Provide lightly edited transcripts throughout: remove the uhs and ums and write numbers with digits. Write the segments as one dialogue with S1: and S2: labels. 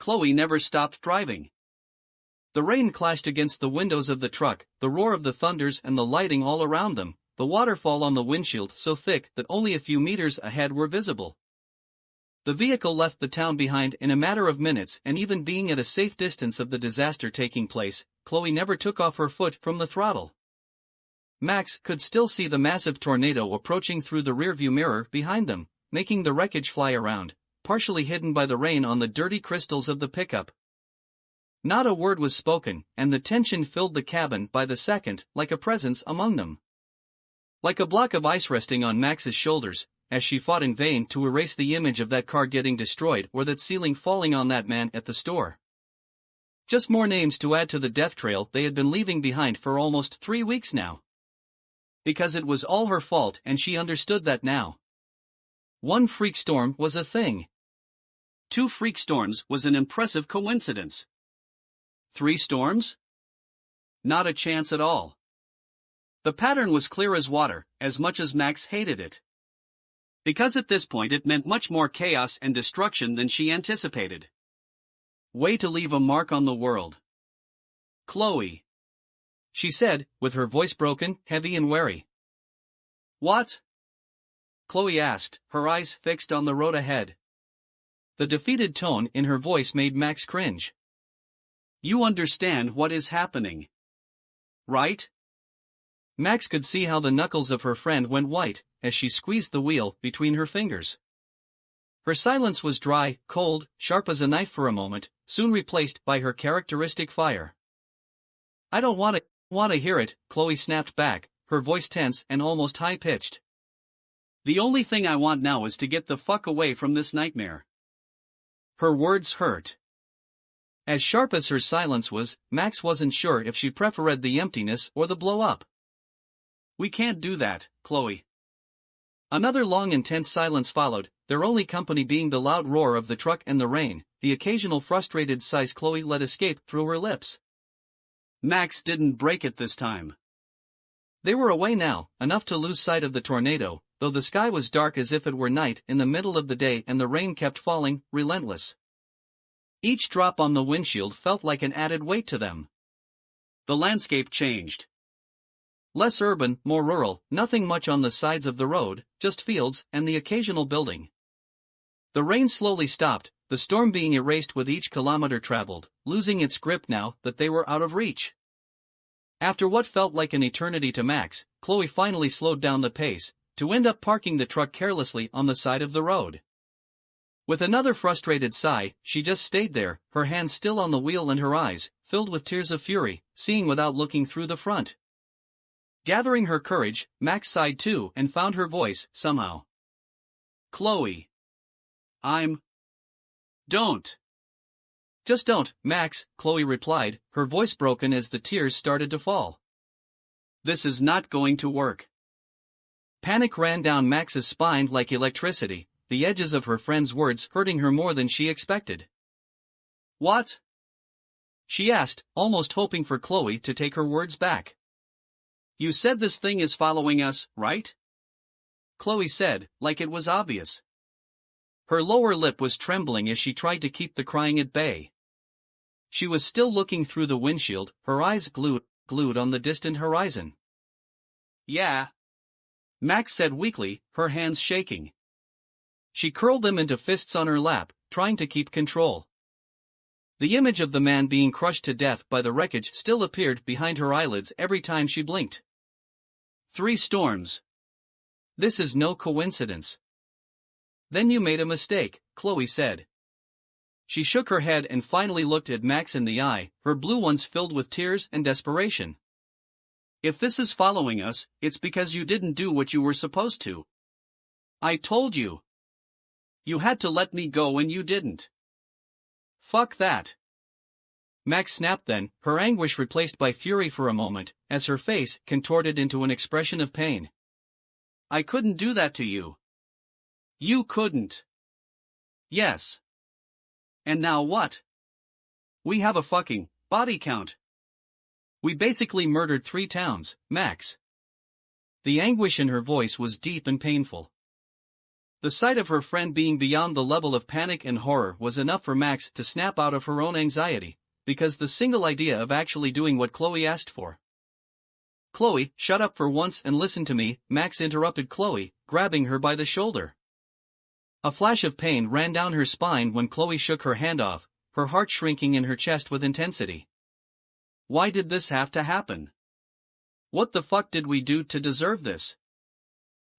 S1: Chloe never stopped driving. The rain clashed against the windows of the truck, the roar of the thunders and the lighting all around them, the waterfall on the windshield so thick that only a few meters ahead were visible. The vehicle left the town behind in a matter of minutes, and even being at a safe distance of the disaster taking place, Chloe never took off her foot from the throttle. Max could still see the massive tornado approaching through the rearview mirror behind them, making the wreckage fly around, partially hidden by the rain on the dirty crystals of the pickup. Not a word was spoken, and the tension filled the cabin by the second, like a presence among them. Like a block of ice resting on Max's shoulders, as she fought in vain to erase the image of that car getting destroyed or that ceiling falling on that man at the store. Just more names to add to the death trail they had been leaving behind for almost 3 weeks now. Because it was all her fault, and she understood that now. 1 freak storm was a thing. 2 freak storms was an impressive coincidence. 3 storms? Not a chance at all. The pattern was clear as water, as much as Max hated it. Because at this point it meant much more chaos and destruction than she anticipated. Way to leave a mark on the world. Chloe, she said, with her voice broken, heavy and wary. What? Chloe asked, her eyes fixed on the road ahead. The defeated tone in her voice made Max cringe. You understand what is happening, right? Max could see how the knuckles of her friend went white as she squeezed the wheel between her fingers. Her silence was dry, cold, sharp as a knife for a moment, soon replaced by her characteristic fire. I don't want to hear it, Chloe snapped back, her voice tense and almost high-pitched. The only thing I want now is to get the fuck away from this nightmare. Her words hurt. As sharp as her silence was, Max wasn't sure if she preferred the emptiness or the blow-up. We can't do that, Chloe. Another long intense silence followed, their only company being the loud roar of the truck and the rain, the occasional frustrated sighs Chloe let escape through her lips. Max didn't break it this time. They were away now, enough to lose sight of the tornado, though the sky was dark as if it were night in the middle of the day and the rain kept falling, relentless. Each drop on the windshield felt like an added weight to them. The landscape changed. Less urban, more rural, nothing much on the sides of the road, just fields and the occasional building. The rain slowly stopped, the storm being erased with each kilometer traveled, losing its grip now that they were out of reach. After what felt like an eternity to Max, Chloe finally slowed down the pace, to end up parking the truck carelessly on the side of the road. With another frustrated sigh, she just stayed there, her hands still on the wheel and her eyes, filled with tears of fury, seeing without looking through the front. Gathering her courage, Max sighed too and found her voice, somehow. Chloe. Don't. Just don't, Max, Chloe replied, her voice broken as the tears started to fall. This is not going to work. Panic ran down Max's spine like electricity, the edges of her friend's words hurting her more than she expected. What? She asked, almost hoping for Chloe to take her words back. You said this thing is following us, right? Chloe said, like it was obvious. Her lower lip was trembling as she tried to keep the crying at bay. She was still looking through the windshield, her eyes glued on the distant horizon. Yeah. Max said weakly, her hands shaking. She curled them into fists on her lap, trying to keep control. The image of the man being crushed to death by the wreckage still appeared behind her eyelids every time she blinked. 3 storms. This is no coincidence. Then you made a mistake, Chloe said. She shook her head and finally looked at Max in the eye, her blue ones filled with tears and desperation. If this is following us, it's because you didn't do what you were supposed to. I told you. You had to let me go and you didn't. Fuck that. Max snapped then, her anguish replaced by fury for a moment, as her face contorted into an expression of pain. I couldn't do that to you. You couldn't. Yes. And now what? We have a fucking body count. We basically murdered 3 towns, Max. The anguish in her voice was deep and painful. The sight of her friend being beyond the level of panic and horror was enough for Max to snap out of her own anxiety, because the single idea of actually doing what Chloe asked for. "Chloe, shut up for once and listen to me," Max interrupted Chloe, grabbing her by the shoulder. A flash of pain ran down her spine when Chloe shook her hand off, her heart shrinking in her chest with intensity. Why did this have to happen? What the fuck did we do to deserve this?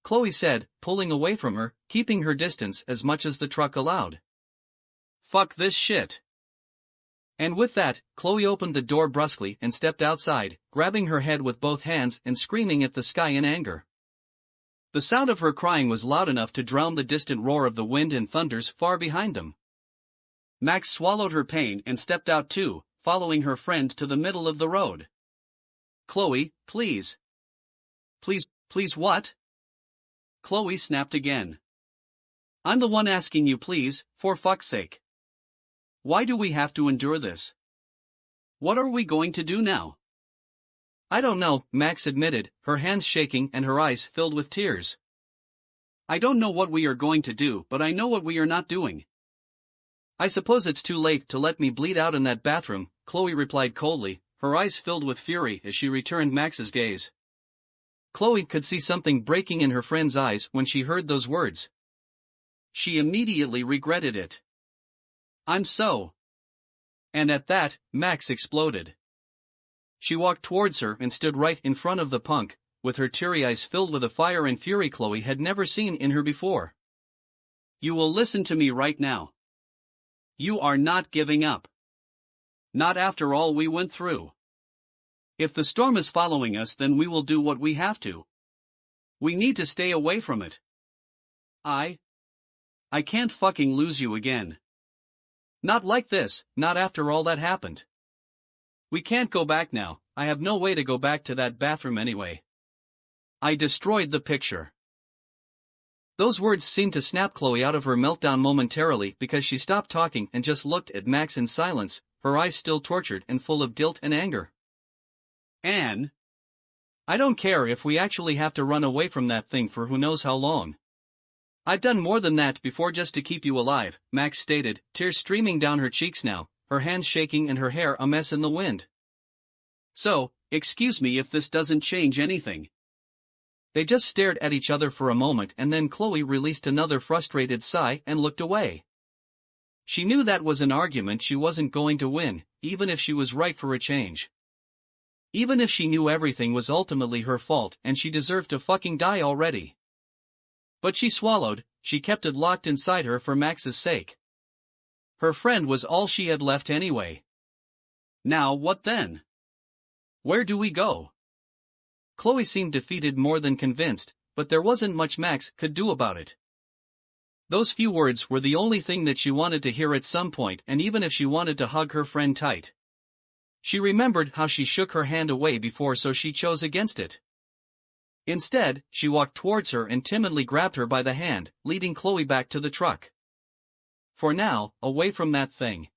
S1: Chloe said, pulling away from her, keeping her distance as much as the truck allowed. Fuck this shit. And with that, Chloe opened the door brusquely and stepped outside, grabbing her head with both hands and screaming at the sky in anger. The sound of her crying was loud enough to drown the distant roar of the wind and thunders far behind them. Max swallowed her pain and stepped out too, following her friend to the middle of the road. "Chloe, please." Please what?" Chloe snapped again. "I'm the one asking you please, for fuck's sake. Why do we have to endure this? What are we going to do now?" "I don't know," Max admitted, her hands shaking and her eyes filled with tears. "I don't know what we are going to do, but I know what we are not doing." "I suppose it's too late to let me bleed out in that bathroom," Chloe replied coldly, her eyes filled with fury as she returned Max's gaze. Chloe could see something breaking in her friend's eyes when she heard those words. She immediately regretted it. "I'm so..." And at that, Max exploded. She walked towards her and stood right in front of the punk, with her teary eyes filled with a fire and fury Chloe had never seen in her before. "You will listen to me right now. You are not giving up. Not after all we went through. If the storm is following us, then we will do what we have to. We need to stay away from it. I can't fucking lose you again. Not like this, not after all that happened. We can't go back now, I have no way to go back to that bathroom anyway. I destroyed the picture." Those words seemed to snap Chloe out of her meltdown momentarily because she stopped talking and just looked at Max in silence, her eyes still tortured and full of guilt and anger. "Anne, I don't care if we actually have to run away from that thing for who knows how long. I've done more than that before just to keep you alive," Max stated, tears streaming down her cheeks now, her hands shaking and her hair a mess in the wind. "So, excuse me if this doesn't change anything." They just stared at each other for a moment and then Chloe released another frustrated sigh and looked away. She knew that was an argument she wasn't going to win, even if she was right for a change. Even if she knew everything was ultimately her fault and she deserved to fucking die already. But she swallowed, she kept it locked inside her for Max's sake. Her friend was all she had left anyway. Now what then? Where do we go? Chloe seemed defeated more than convinced, but there wasn't much Max could do about it. Those few words were the only thing that she wanted to hear at some point, and even if she wanted to hug her friend tight. She remembered how she shook her hand away before, so she chose against it. Instead, she walked towards her and timidly grabbed her by the hand, leading Chloe back to the truck. For now, away from that thing.